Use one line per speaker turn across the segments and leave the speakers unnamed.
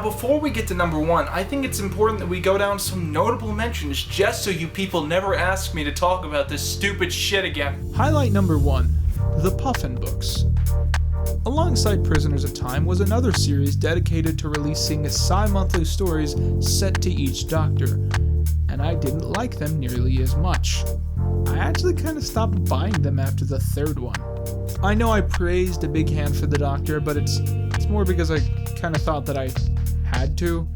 Now, before we get to number 1, I think it's important that we go down some notable mentions just so you people never ask me to talk about this stupid shit again.
Highlight number 1, the Puffin books. Alongside Prisoners of Time was another series dedicated to releasing sci-monthly stories set to each Doctor, and I didn't like them nearly as much. I actually kind of stopped buying them after the third one. I know I praised A Big Hand for the Doctor, but it's more because I kind of thought that I had to.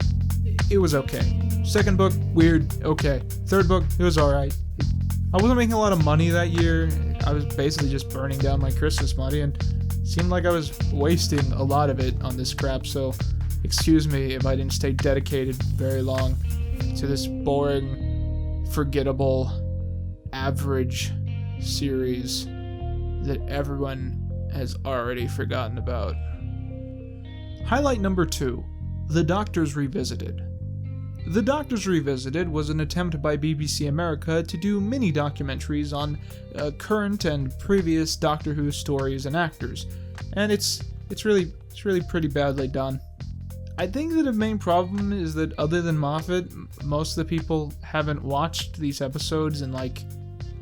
It was okay. Second book, weird, okay. Third book, it was alright. I wasn't making a lot of money that year. I was basically just burning down my Christmas money, and it seemed like I was wasting a lot of it on this crap, so excuse me if I didn't stay dedicated very long to this boring, forgettable, average series that everyone has already forgotten about. Highlight number 2, The Doctors Revisited. The Doctors Revisited was an attempt by BBC America to do mini documentaries on current and previous Doctor Who stories and actors, and it's really pretty badly done. I think that the main problem is that other than Moffat, most of the people haven't watched these episodes in like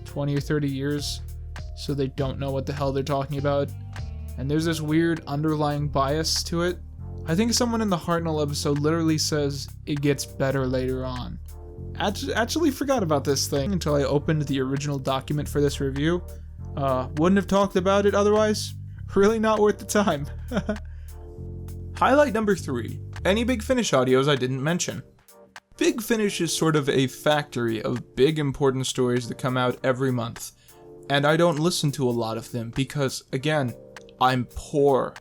20 or 30 years, so they don't know what the hell they're talking about, and there's this weird underlying bias to it. I think someone in the Hartnell episode literally says it gets better later on. Actually forgot about this thing until I opened the original document for this review. Wouldn't have talked about it otherwise. Really not worth the time.
Highlight number 3, any Big Finish audios I didn't mention. Big Finish is sort of a factory of big important stories that come out every month, and I don't listen to a lot of them because, again, I'm poor.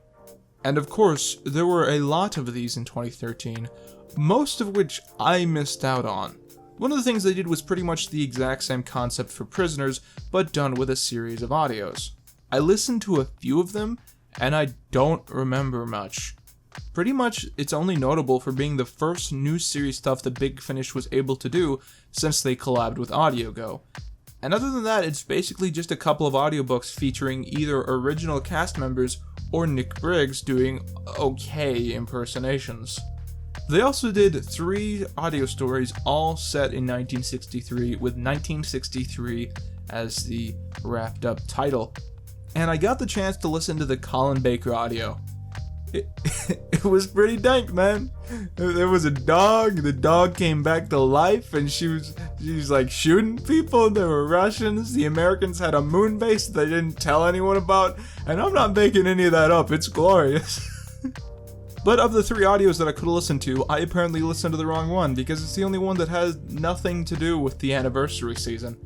And of course, there were a lot of these in 2013, most of which I missed out on. One of the things they did was pretty much the exact same concept for Prisoners, but done with a series of audios. I listened to a few of them, and I don't remember much. Pretty much, it's only notable for being the first new series stuff that Big Finish was able to do since they collabed with AudioGo. And other than that, it's basically just a couple of audiobooks featuring either original cast members or Nick Briggs doing okay impersonations. They also did 3 audio stories all set in 1963 with 1963 as the wrapped up title. And I got the chance to listen to the Colin Baker audio. It was pretty dank, man. There was a dog, the dog came back to life, and she was like shooting people. There were Russians, the Americans had a moon base that they didn't tell anyone about, and I'm not making any of that up, it's glorious. But of the 3 audios that I could have listened to, I apparently listened to the wrong one, because it's the only one that has nothing to do with the anniversary season.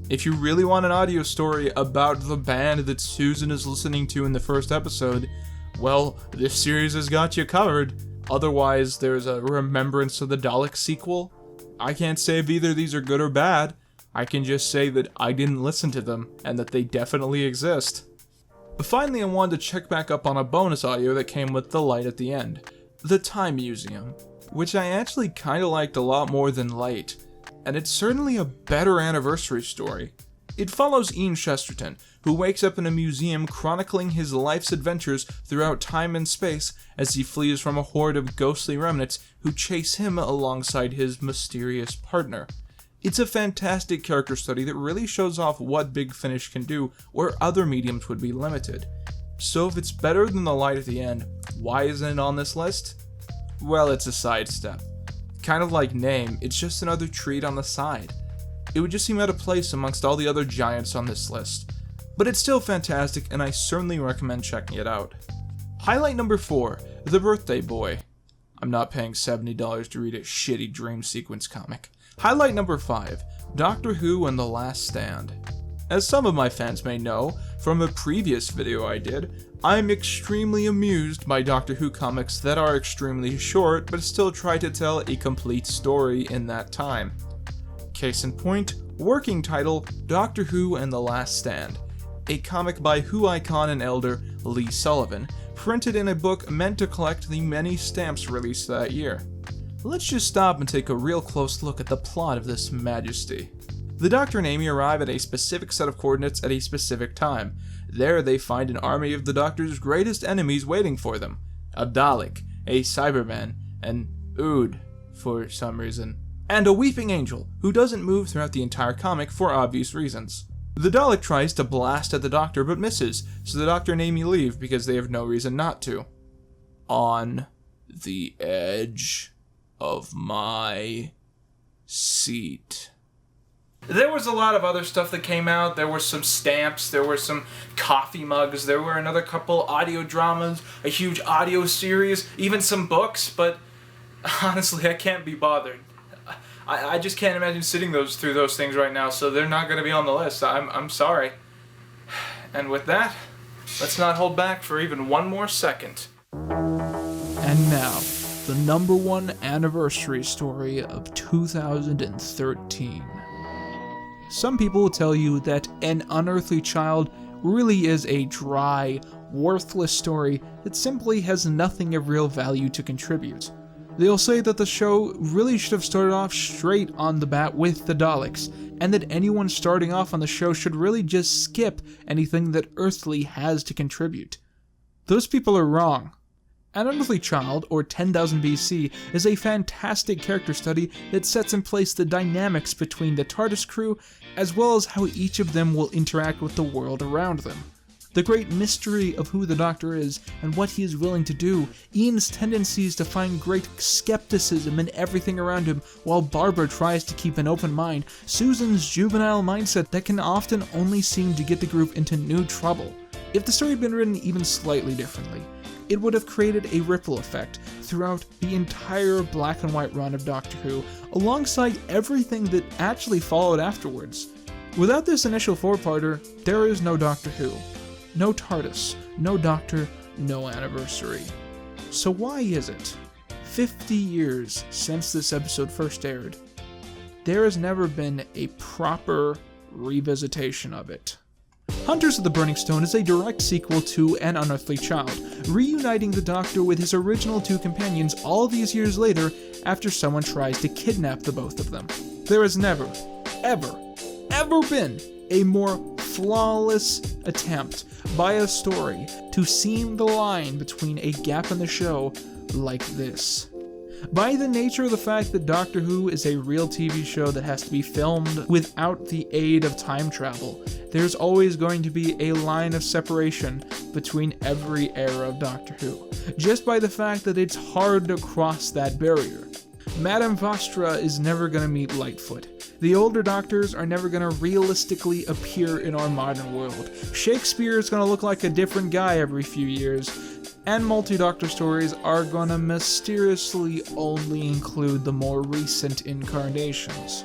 If you really want an audio story about the band that Susan is listening to in the first episode, well, this series has got you covered. Otherwise, there's a Remembrance of the Daleks sequel. I can't say if either of these are good or bad. I can just say that I didn't listen to them, and that they definitely exist. Finally, I wanted to check back up on a bonus audio that came with the light at the end. The Time Museum, which I actually kinda liked a lot more than Light, and it's certainly a better anniversary story. It follows Ian Chesterton, who wakes up in a museum chronicling his life's adventures throughout time and space as he flees from a horde of ghostly remnants who chase him alongside his mysterious partner. It's a fantastic character study that really shows off what Big Finish can do where other mediums would be limited. So if it's better than The Light at the End, why isn't it on this list? Well, it's a sidestep. Kind of like Name, it's just another treat on the side. It would just seem out of place amongst all the other giants on this list. But it's still fantastic, and I certainly recommend checking it out. Highlight number 4, The Birthday Boy. I'm not paying $70 to read a shitty dream sequence comic. Highlight number 5, Doctor Who and the Last Stand. As some of my fans may know, from a previous video I did, I'm extremely amused by Doctor Who comics that are extremely short, but still try to tell a complete story in that time. Case in point, working title, Doctor Who and the Last Stand, a comic by Who icon and elder Lee Sullivan, printed in a book meant to collect the many stamps released that year. Let's just stop and take a real close look at the plot of this majesty. The Doctor and Amy arrive at a specific set of coordinates at a specific time. There they find an army of the Doctor's greatest enemies waiting for them. A Dalek, a Cyberman, and Ood for some reason, and a weeping angel who doesn't move throughout the entire comic for obvious reasons. The Dalek tries to blast at the Doctor but misses, so the Doctor and Amy leave because they have no reason not to. On the edge of my seat. There was a lot of other stuff that came out. There were some stamps, there were some coffee mugs, there were another couple audio dramas, a huge audio series, even some books, but honestly, I can't be bothered. I just can't imagine sitting through those things right now, so they're not going to be on the list. I'm sorry. And with that, let's not hold back for even one more second.
And now, the #1 anniversary story of 2013. Some people will tell you that An Unearthly Child really is a dry, worthless story that simply has nothing of real value to contribute. They'll say that the show really should have started off straight on the bat with the Daleks, and that anyone starting off on the show should really just skip anything that Earthly has to contribute. Those people are wrong. An Unearthly Child, or 10,000 BC, is a fantastic character study that sets in place the dynamics between the TARDIS crew, as well as how each of them will interact with the world around them. The great mystery of who the Doctor is and what he is willing to do, Ian's tendencies to find great skepticism in everything around him while Barbara tries to keep an open mind, Susan's juvenile mindset that can often only seem to get the group into new trouble. If the story had been written even slightly differently, it would have created a ripple effect throughout the entire black and white run of Doctor Who, alongside everything that actually followed afterwards. Without this initial four-parter, there is no Doctor Who. No TARDIS, no Doctor, no anniversary. So why is it, 50 years since this episode first aired, there has never been a proper revisitation of it? Hunters of the Burning Stone is a direct sequel to An Unearthly Child, reuniting the Doctor with his original two companions all these years later after someone tries to kidnap the both of them. There has never, ever been a more flawless attempt by a story to seam the line between a gap in the show like this. By the nature of the fact that Doctor Who is a real TV show that has to be filmed without the aid of time travel, there's always going to be a line of separation between every era of Doctor Who, just by the fact that it's hard to cross that barrier. Madame Vostra is never going to meet Lightfoot. The older Doctors are never going to realistically appear in our modern world. Shakespeare is going to look like a different guy every few years, and multi-Doctor stories are going to mysteriously only include the more recent incarnations.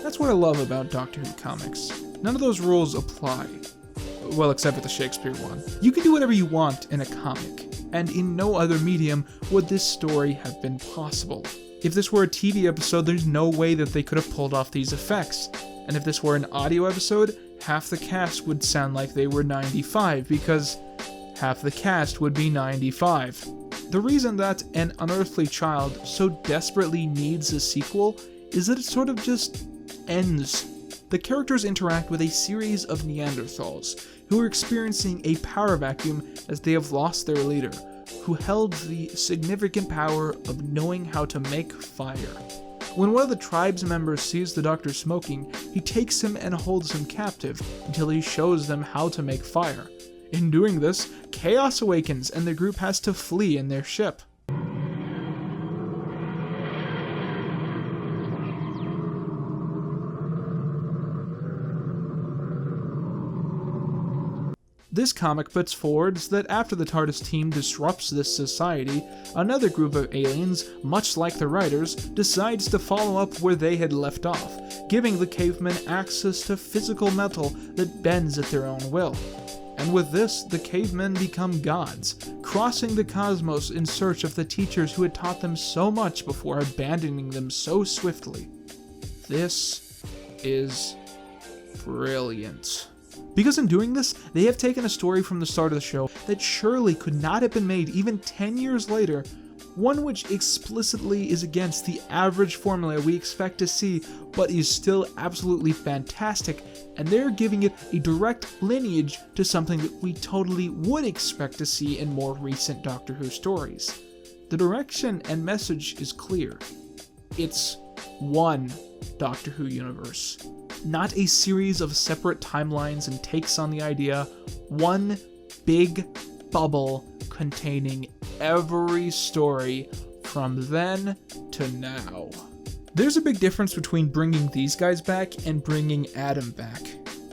That's what I love about Doctor Who comics. None of those rules apply. Well, except for the Shakespeare one. You can do whatever you want in a comic, and in no other medium would this story have been possible. If this were a TV episode, there's no way that they could have pulled off these effects. And if this were an audio episode, half the cast would sound like they were 95, because half the cast would be 95. The reason that An Unearthly Child so desperately needs a sequel is that it sort of just ends. The characters interact with a series of Neanderthals, who are experiencing a power vacuum as they have lost their leader, who held the significant power of knowing how to make fire. When one of the tribe's members sees the Doctor smoking, he takes him and holds him captive until he shows them how to make fire. In doing this, chaos awakens and the group has to flee in their ship. This comic puts forward that after the TARDIS team disrupts this society, another group of aliens, much like the writers, decides to follow up where they had left off, giving the cavemen access to physical metal that bends at their own will. And with this, the cavemen become gods, crossing the cosmos in search of the teachers who had taught them so much before abandoning them so swiftly. This is brilliant. Because in doing this, they have taken a story from the start of the show that surely could not have been made even 10 years later, one which explicitly is against the average formula we expect to see, but is still absolutely fantastic, and they're giving it a direct lineage to something that we totally would expect to see in more recent Doctor Who stories. the direction and message is clear. It's one Doctor Who universe, not a series of separate timelines and takes on the idea, one big bubble containing every story from then to now. There's a big difference between bringing these guys back and bringing Adam back.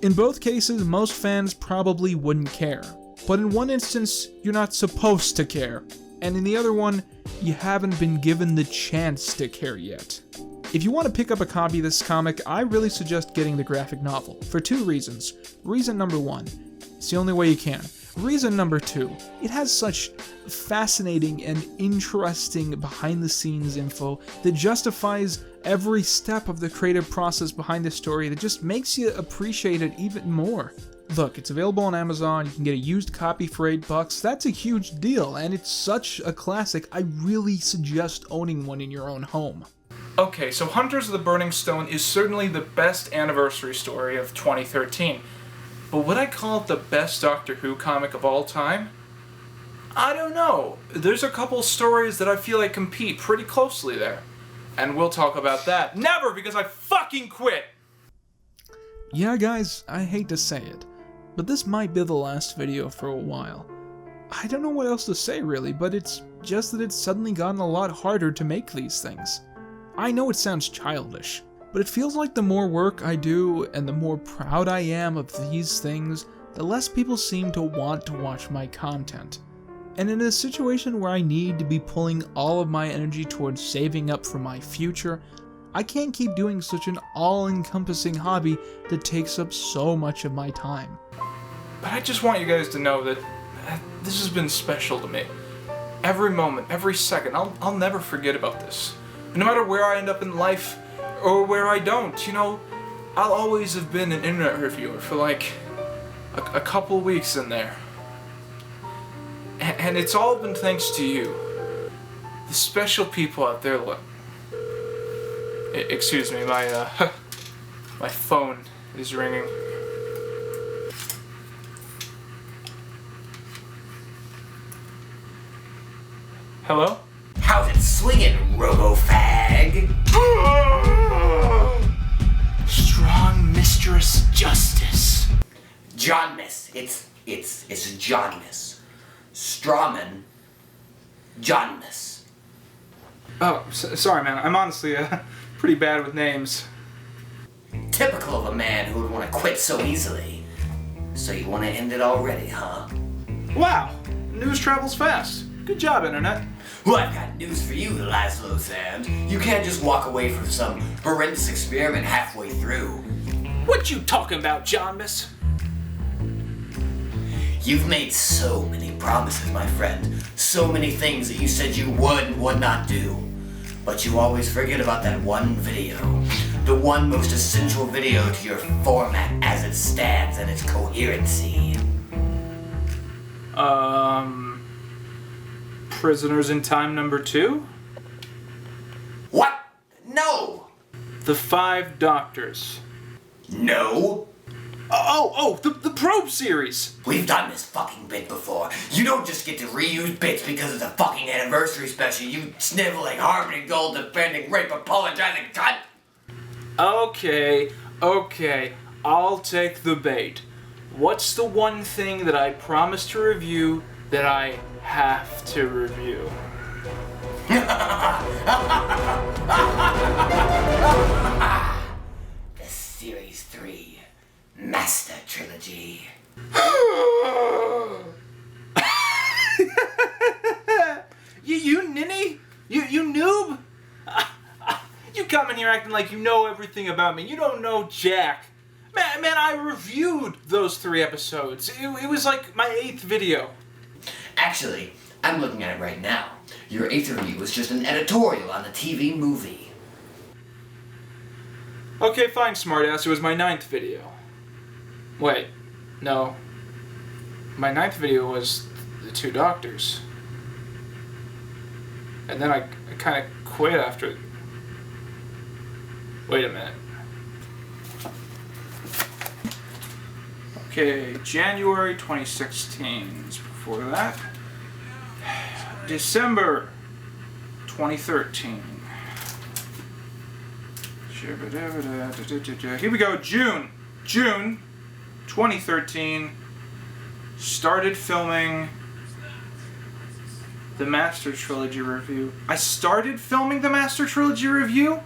In both cases, most fans probably wouldn't care. But in one instance, you're not supposed to care. And in the other one, you haven't been given the chance to care yet. If you want to pick up a copy of this comic, I really suggest getting the graphic novel, for two reasons. Reason number one, it's the only way you can. Reason number two, it has such fascinating and interesting behind-the-scenes info that justifies every step of the creative process behind the story that just makes you appreciate it even more. Look, it's available on Amazon, you can get a used copy for $8, that's a huge deal, and it's such a classic, I really suggest owning one in your own home.
Okay, so Hunters of the Burning Stone is certainly the best anniversary story of 2013. But would I call it the best Doctor Who comic of all time? I don't know. There's a couple stories that I feel like compete pretty closely there. And we'll talk about that. Never, because I fucking quit!
Yeah guys, I hate to say it, but this might be the last video for a while. I don't know what else to say really, but it's just that it's suddenly gotten a lot harder to make these things. I know it sounds childish, but it feels like the more work I do and the more proud I am of these things, the less people seem to want to watch my content. And in a situation where I need to be pulling all of my energy towards saving up for my future, I can't keep doing such an all-encompassing hobby that takes up so much of my time.
But I just want you guys to know that this has been special to me. Every moment, every second, I'll never forget about this. No matter where I end up in life, or where I don't, you know, I'll always have been an internet reviewer for like a couple weeks in there. And it's all been thanks to you. The special people out there. Look. Excuse me, my my phone is ringing. Hello?
How's it swinging, robo-fag?
Strong Mistress Justice.
John Miss. It's John Miss. Strawman. John Miss.
Oh, sorry man, I'm honestly pretty bad with names.
Typical of a man who would want to quit so easily. So you want to end it already, huh?
Wow, news travels fast. Good job, Internet.
Well, I've got news for you, Laszlo Sand. You can't just walk away from some horrendous experiment halfway through.
What you talking about, John Miss?
You've made so many promises, my friend. So many things that you said you would and would not do. But you always forget about that one video. The one most essential video to your format as it stands and its coherency.
Prisoners in Time number 2?
What? No!
The 5 Doctors.
No!
The Probe series!
We've done this fucking bit before. You don't just get to reuse bits because it's a fucking anniversary special, you sniveling, Harmony Gold defending, rape apologizing cunt!
Okay, I'll take the bait. What's the one thing that I promised to review that I have to review?
The Series 3 Master Trilogy.
You ninny? You noob? You come in here acting like you know everything about me. You don't know jack. Man, I reviewed those 3 episodes. It was like my 8th video.
Actually, I'm looking at it right now. Your 8th review was just an editorial on the TV movie.
Okay, fine, smartass. It was my 9th video. Wait, no. My 9th video was the 2 Doctors. And then I kind of quit after it. Wait a minute. Okay, January 2016 is before that. December
2013. Here we go, June 2013. Started filming the Master Trilogy review. I started filming the Master Trilogy review?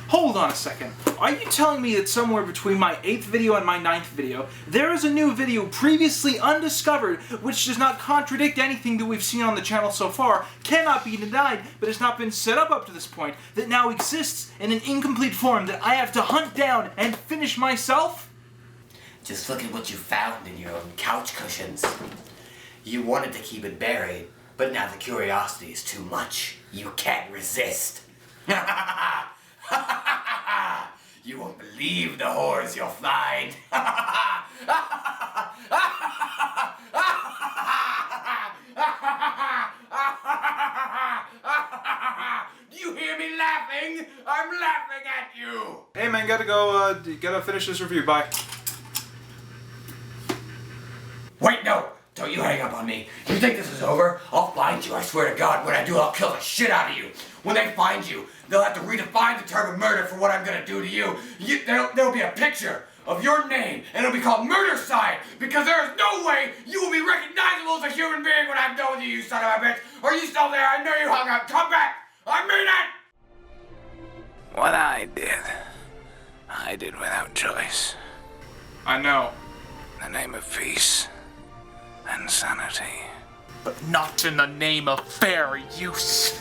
Hold on a second. Are you telling me that somewhere between my 8th video and my 9th video, there is a new video previously undiscovered which does not contradict anything that we've seen on the channel so far, cannot be denied, but has not been set up to this point, that now exists in an incomplete form that I have to hunt down and finish myself?
Just look at what you found in your own couch cushions. You wanted to keep it buried, but now the curiosity is too much. You can't resist. You won't believe the horrors you'll find. Do you hear me laughing? I'm laughing at you.
Hey man, gotta finish this review, bye.
Wait, no! Don't you hang up on me. You think this is over? I'll find you, I swear to God. When I do, I'll kill the shit out of you. When they find you, they'll have to redefine the term of murder for what I'm gonna do to you. There'll be a picture of your name, and it'll be called Murdercide, because there is no way you will be recognizable as a human being when I'm done with you, you son of a bitch. Are you still there? I know you hung up. Come back! I mean it!
What I did without choice.
I know.
In the name of peace and sanity.
But not in the name of fair use.